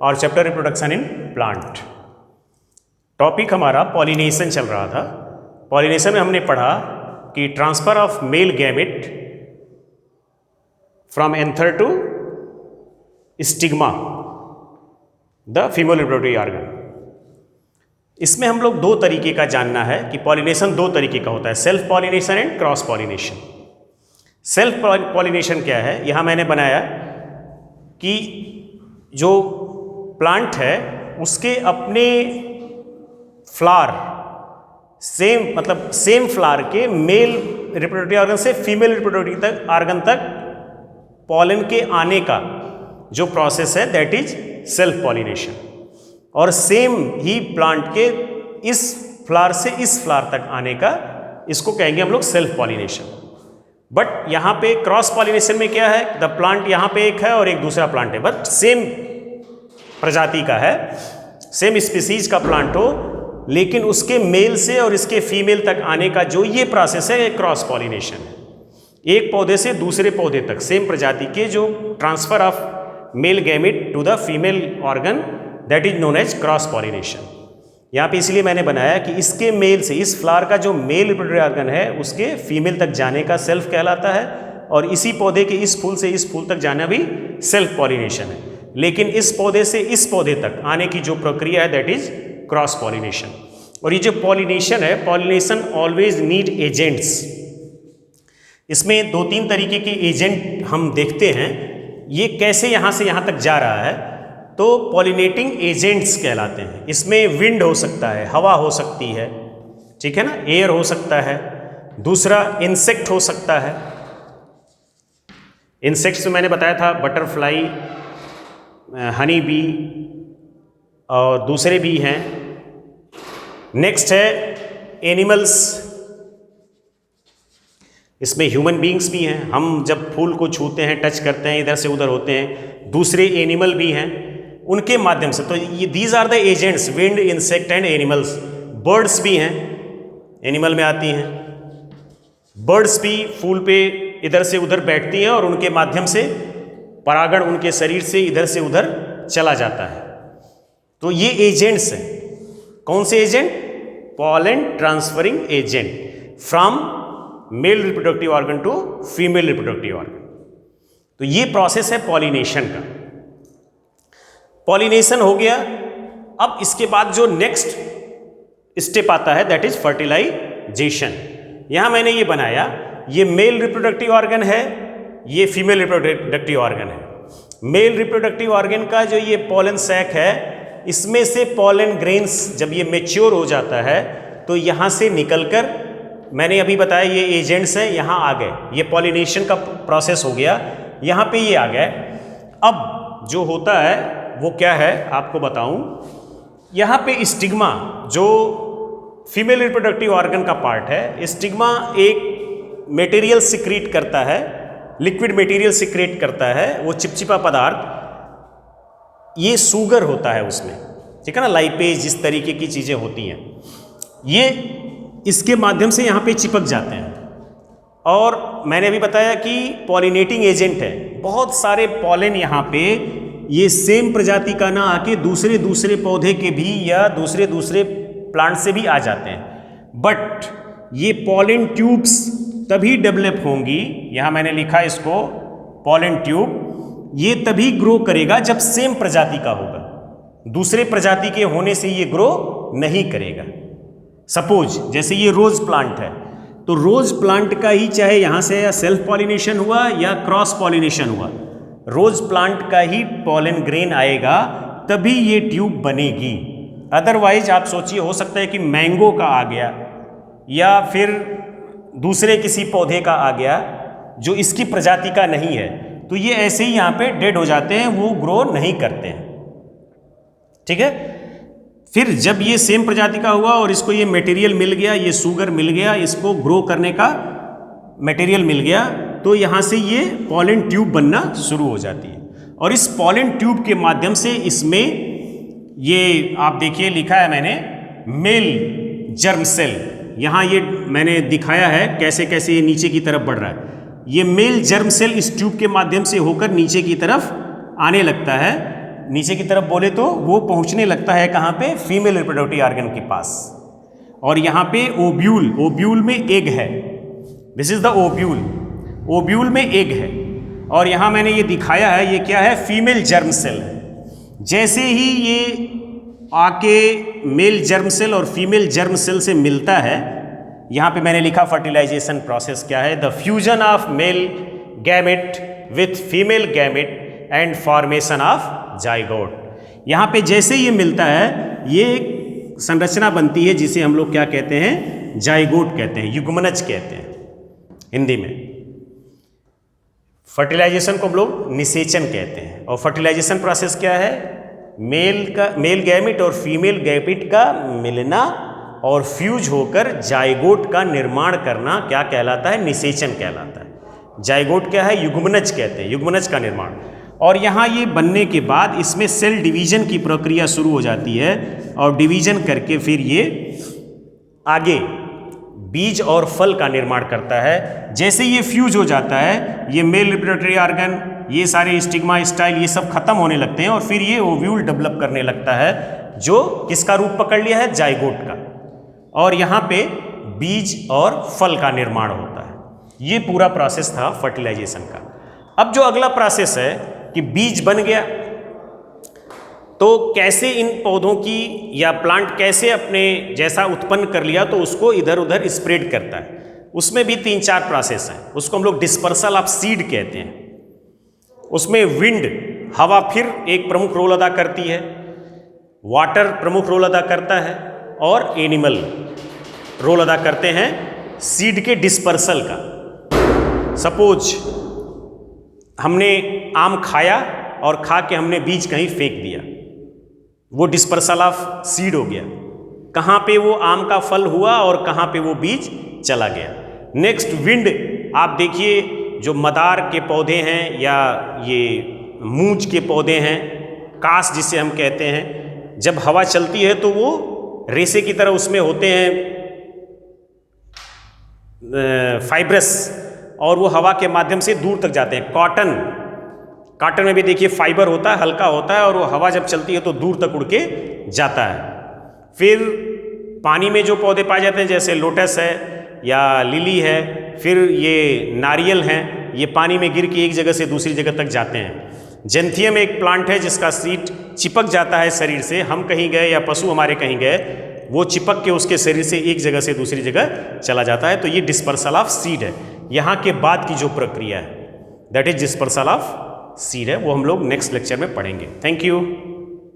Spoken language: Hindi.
और chapter reproduction in plant. Topic हमारा पॉलिनेशन चल रहा था। पॉलिनेशन में हमने पढ़ा कि transfer of male gamete from anther to stigma the female reproductive organ. इसमें हम लोग दो तरीके का जानना है कि पॉलिनेशन दो तरीके का होता है, self pollination and cross pollination. Self pollination क्या है, यहाँ मैंने बनाया कि जो प्लांट है उसके अपने फ्लावर सेम फ्लावर के मेल रिप्रोडक्टिव ऑर्गन से फीमेल रिप्रोडक्टिव ऑर्गन तक पॉलन के आने का जो प्रोसेस है दैट इज सेल्फ पॉलिनेशन। और सेम ही प्लांट के इस फ्लावर से इस फ्लावर तक आने का इसको कहेंगे हम लोग सेल्फ पॉलिनेशन। बट यहाँ पे क्रॉस पॉलिनेशन में क्या है, द प्लांट यहाँ पे एक है और एक दूसरा प्लांट है, बट सेम प्रजाति का है, सेम स्पीसीज का प्लांट हो, लेकिन उसके मेल से और इसके फीमेल तक आने का जो ये प्रोसेस है ये क्रॉस पॉलिनेशन है। एक पौधे से दूसरे पौधे तक सेम प्रजाति के जो transfer of male gamete to the female organ that is known as cross pollination. यहाँ पे इसलिए मैंने बनाया कि इसके मेल से इस फ्लावर का जो मेल रिप्रोडक्टिव ऑर्गन है उसके फीमेल तक जाने का सेल्फ कहलाता है, और इसी पौधे के इस फूल से इस फूल तक जाना भी सेल्फ पॉलिनेशन है। लेकिन इस पौधे से इस पौधे तक आने की जो प्रक्रिया है दैट इज क्रॉस पॉलिनेशन। और ये जो पॉलिनेशन है, पॉलिनेशन ऑलवेज नीड एजेंट्स। इसमें दो तीन तरीके के एजेंट हम देखते हैं, ये कैसे यहाँ से यहाँ तक जा रहा है, तो पॉलिनेटिंग एजेंट्स कहलाते हैं। इसमें विंड हो सकता है, हवा हो सकती है, ठीक है ना, एयर हो सकता है, दूसरा इंसेक्ट हो सकता है। इंसेक्ट्स में मैंने बताया था बटरफ्लाई, हनी बी और दूसरे भी हैं। नेक्स्ट है एनिमल्स, इसमें ह्यूमन बीइंग्स भी हैं, हम जब फूल को छूते हैं, टच करते हैं, इधर से उधर होते हैं। दूसरे एनिमल भी हैं, उनके माध्यम से, तो ये these are the agents, wind, insect and animals. Birds भी हैं, एनिमल में आती हैं। बर्ड्स भी फूल पे इधर से उधर बैठती हैं और उनके माध्यम से परागण उनके शरीर से इधर से उधर चला जाता है। तो ये एजेंट्स हैं। कौन से agent? Pollen transferring agent from male reproductive organ to female reproductive organ. तो ये प्रोसेस है पॉलिनेशन का। पॉलिनेशन हो गया। अब इसके बाद जो नेक्स्ट स्टेप आता है दैट इज फर्टिलाइजेशन। यहां मैंने ये बनाया, ये मेल रिप्रोडक्टिव ऑर्गन है, ये फीमेल रिप्रोडक्टिव ऑर्गन है। मेल रिप्रोडक्टिव ऑर्गन का जो ये पॉलन सैक है, इसमें से पॉलन ग्रेन्स जब ये मैच्योर हो जाता है तो यहां से निकलकर, मैंने अभी बताया ये एजेंट्स हैं, यहां आ गए, ये पॉलिनेशन का प्रोसेस हो गया, यहां पे ये आ गए। अब जो होता है वो क्या है आपको बताऊं, यहाँ पे स्टिग्मा जो फीमेल रिप्रोडक्टिव ऑर्गन का पार्ट है, स्टिग्मा एक मटेरियल सिक्रीट करता है, लिक्विड मटेरियल सिक्रेट करता है, वो चिपचिपा पदार्थ, ये सुगर होता है उसमें, ठीक है ना, लाइपेज, जिस तरीके की चीज़ें होती हैं, ये इसके माध्यम से यहाँ पे चिपक जाते हैं। और मैंने अभी बताया कि पॉलिनेटिंग एजेंट है, बहुत सारे पॉलन यहाँ पे ये सेम प्रजाति का ना आके दूसरे दूसरे पौधे के भी या दूसरे दूसरे प्लांट से भी आ जाते हैं। बट ये पॉलन ट्यूब्स तभी डेवलप होंगी, यहाँ मैंने लिखा इसको पॉलन ट्यूब, ये तभी ग्रो करेगा जब सेम प्रजाति का होगा, दूसरे प्रजाति के होने से ये ग्रो नहीं करेगा। सपोज जैसे ये रोज प्लांट है, तो रोज प्लांट का ही चाहे यहाँ से या सेल्फ पॉलिनेशन हुआ या क्रॉस पॉलिनेशन हुआ, रोज प्लांट का ही पॉलन ग्रेन आएगा तभी ये ट्यूब बनेगी। अदरवाइज आप सोचिए, हो सकता है कि मैंगो का आ गया या फिर दूसरे किसी पौधे का आ गया जो इसकी प्रजाति का नहीं है, तो ये ऐसे ही यहाँ पे डेड हो जाते हैं, वो ग्रो नहीं करते हैं, ठीक है। फिर जब ये सेम प्रजाति का हुआ और इसको ये मटेरियल मिल गया, ये सुगर मिल गया, इसको ग्रो करने का मटेरियल मिल गया, तो यहाँ से ये पॉलन ट्यूब बनना शुरू हो जाती है। और इस पॉलन ट्यूब के माध्यम से इसमें ये आप देखिए लिखा है मैंने मेल जर्म सेल, यहाँ ये मैंने दिखाया है कैसे कैसे ये नीचे की तरफ बढ़ रहा है। ये मेल जर्म सेल इस ट्यूब के माध्यम से होकर नीचे की तरफ आने लगता है नीचे की तरफ बोले तो वो पहुंचने लगता है कहाँ पे, फीमेल रिप्रोडक्टिव ऑर्गन के पास। और यहाँ पे ओव्यूल, ओव्यूल में एग है, this is the ovule, ovule में एग है। और यहाँ मैंने ये दिखाया है, ये क्या है, फीमेल जर्म सेल है। जैसे ही ये आके मेल जर्म सेल और फीमेल जर्म सेल से मिलता है, यहाँ पे मैंने लिखा फर्टिलाइजेशन प्रोसेस क्या है, the fusion of male gamete with female gamete and formation of zygote. यहाँ पे जैसे ये मिलता है, ये एक संरचना बनती है जिसे हम लोग क्या कहते हैं, जाइगोट कहते हैं, युग्मनज कहते हैं हिंदी में। फर्टिलाइजेशन को हम लोग निषेचन कहते हैं। और फर्टिलाइजेशन प्रोसेस क्या है, मेल गैमेट और फीमेल गैमेट का मिलना और फ्यूज होकर जाइगोट का निर्माण करना क्या कहलाता है, निषेचन कहलाता है। जाइगोट क्या है, युग्मनज कहते हैं, युग्मनज का निर्माण। और यहाँ ये बनने के बाद इसमें सेल डिवीजन की प्रक्रिया शुरू हो जाती है और डिवीजन करके फिर ये आगे बीज और फल का निर्माण करता है। जैसे ये फ्यूज हो जाता है, ये मेल रिप्रोडक्टिव ऑर्गन, ये सारे स्टिग्मा स्टाइल ये सब खत्म होने लगते हैं और फिर ये ओव्यूल डेवलप करने लगता है, जो किसका रूप पकड़ लिया है, जाइगोट का। और यहाँ पे बीज और फल का निर्माण होता है। ये पूरा प्रोसेस था फर्टिलाइजेशन का। अब जो अगला प्रोसेस है कि बीज बन गया, तो कैसे इन पौधों की या प्लांट कैसे अपने जैसा उत्पन्न कर लिया तो उसको इधर उधर स्प्रेड करता है। उसमें भी 3-4 प्रोसेस हैं। उसको हम लोग डिस्पर्सल ऑफ सीड कहते हैं। उसमें विंड, हवा फिर एक प्रमुख रोल अदा करती है, वाटर प्रमुख रोल अदा करता है और एनिमल रोल अदा करते हैं सीड के डिस्पर्सल का। सपोज हमने आम खाया और खा के हमने बीज कहीं फेंक दिया, वो डिस्पर्सल ऑफ सीड हो गया। कहाँ पे वो आम का फल हुआ और कहाँ पे वो बीज चला गया। नेक्स्ट विंड, आप देखिए जो मदार के पौधे हैं या ये मूंज के पौधे हैं, कास जिसे हम कहते हैं, जब हवा चलती है तो वो रेसे की तरह उसमें होते हैं फाइब्रस, और वो हवा के माध्यम से दूर तक जाते हैं। कॉटन में भी देखिए फाइबर होता है, हल्का होता है, और वो हवा जब चलती है तो दूर तक उड़ के जाता है। फिर पानी में जो पौधे पाए जाते हैं जैसे लोटस है या लिली है, फिर ये नारियल हैं, ये पानी में गिर के एक जगह से दूसरी जगह तक जाते हैं। जेंथियम एक प्लांट है जिसका सीड चिपक जाता है शरीर से, हम कहीं गए या पशु हमारे कहीं गए, वो चिपक के उसके शरीर से एक जगह से दूसरी जगह चला जाता है। तो ये डिस्पर्सल ऑफ सीड है। यहाँ के बाद की जो प्रक्रिया है that is dispersal of seed है, वो हम लोग नेक्स्ट लेक्चर में पढ़ेंगे। Thank you.